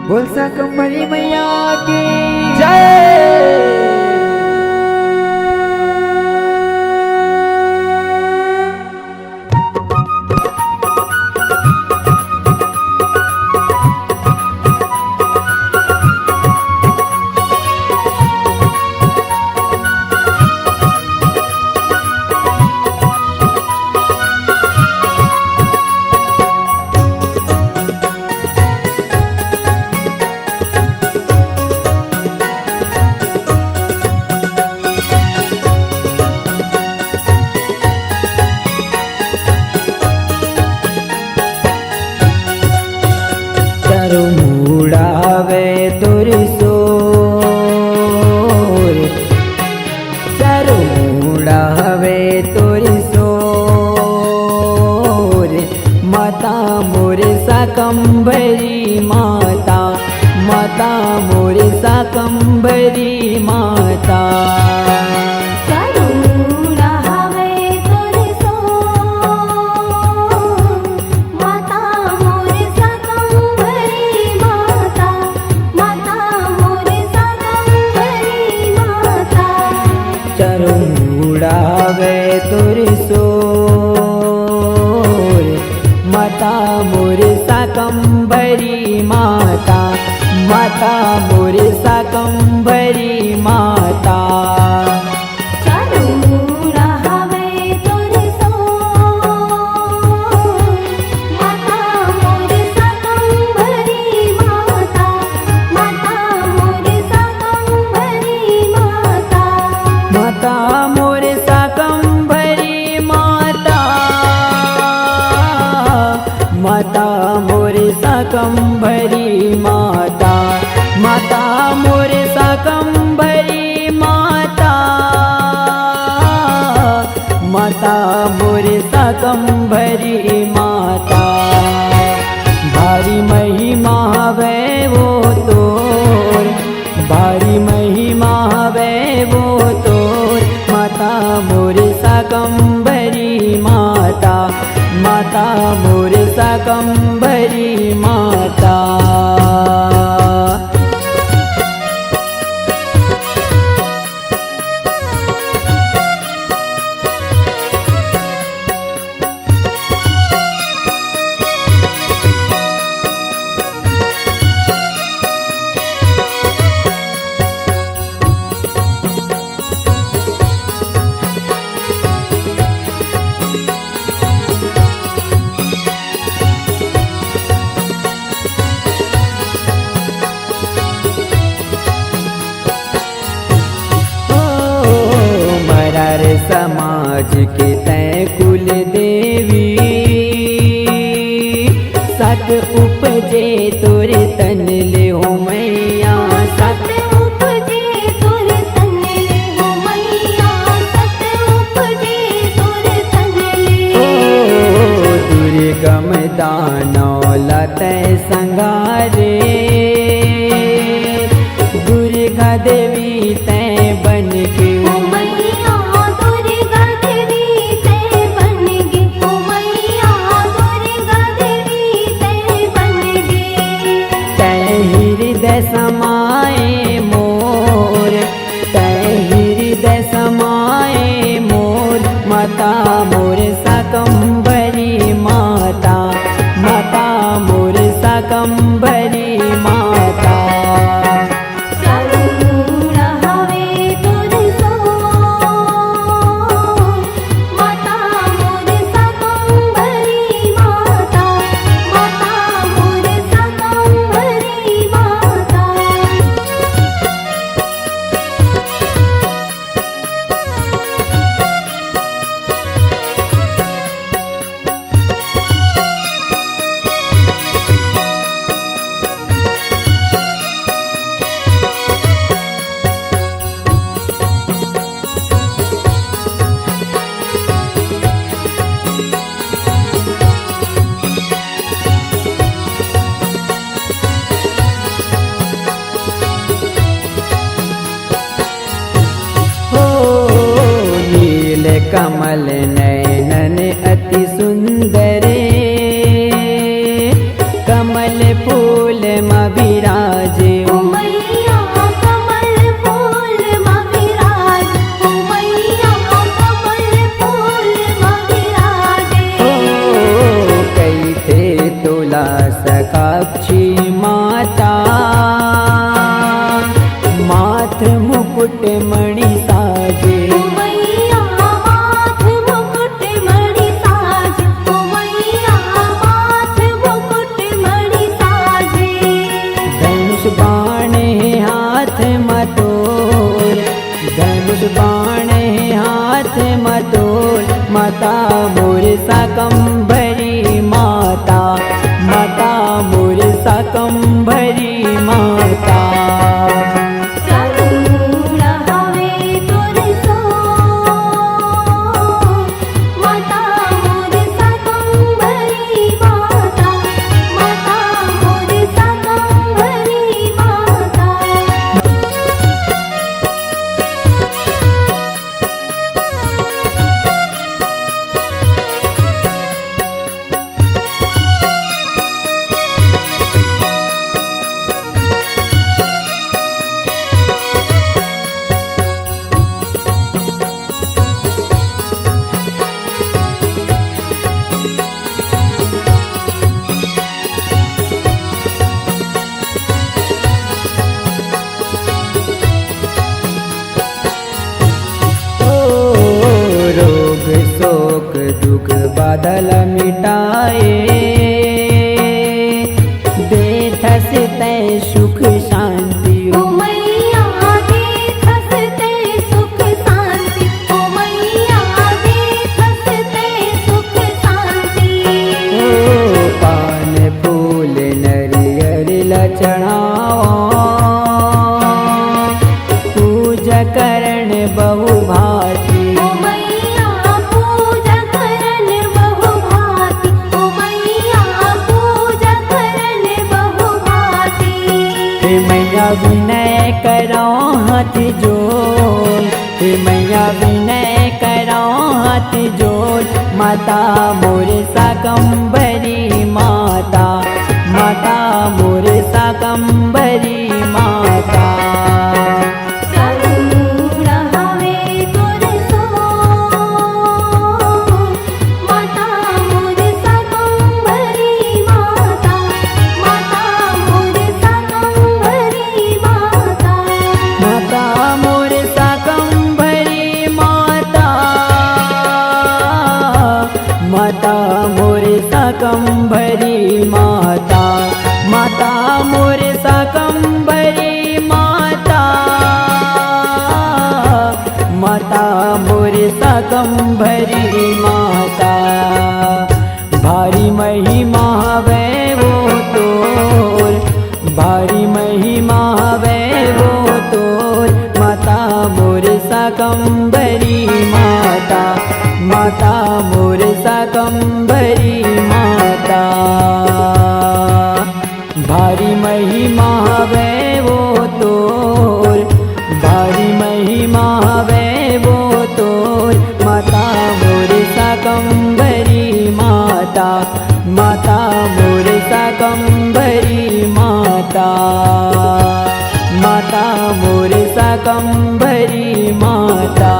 बोल शाकंभरी मैया की जय। मूड़ावे तुर सोर चारो मूड़ावे तुर सोर माता मोर शाकंभरी माता माता मोर शाकंभरी माता उड़ावे तुर सोर माता मोर शाकंभरी माता माता मोर शाकंभरी माता माता मोर शाकंभरी माता माता मोर शाकंभरी माता माता मोर शाकंभरी माता माता मोर शाकंभरी माता भारी महिमा वे वो तोर भारी महिमा वे वो तोर माता मोर शाकंभरी माता माता मोर शाकंभरी माता समाज के तय कुल देवी सत उपजे तुर तन ले हो मैया सत उपजे तुर तन ले हो मैया सत उपजे तुर तन ले दुर्गम दानौ लतै संगारे दुर्गा देवी तै बन के समाए मोर तै हृदय समाए मोर माता मोर शाकंभरी माता माता मोर शाकंभरी मोर शाकंभरी माता, माता मोर शाकंभरी माता। चरण हवे तुर सो, माता मोर शाकंभरी माता, माता मोर शाकंभरी माता। रोग शोक दुख बादल मिटाए, देथस तै सुख शांति। ओ मैया देखस ते सुख शांति, ओ मैया देखस ते सुख शांति। ओ पान फूल नरियर लचड़ावा, पूजा करण बहु भांति। ओ मैया पूजा करन बहु भांति, ओ मैया पूजा करन बहु भांति। हे मैया विनय करो हाथ जोड़, हे मैया विनय करो हाथ जोड़। माता मोर शाकंभरी माता, माता मोर शाकंभरी माता। चरण हवे तुर सो, माता मोर शाकंभरी माता, माता मोर शाकंभरी माता। माता मोर शाकंभरी माता, माता मोर शाकंभरी माता, माता मोर शाकंभरी माता, माता मोर शाकंभरी माता। भारी महिमा हवे वो तोर, भारी महिमा हवे वो तोर। माता मोर शाकंभरी माता, माता मोर शाकंभरी माता। भारी महिमा हवे वो तोर, भारी महिमा हवे वो तोर। माता मोर शाकंभरी माता, माता मोर शाकंभरी माता, माता मोर शाकंभरी माता।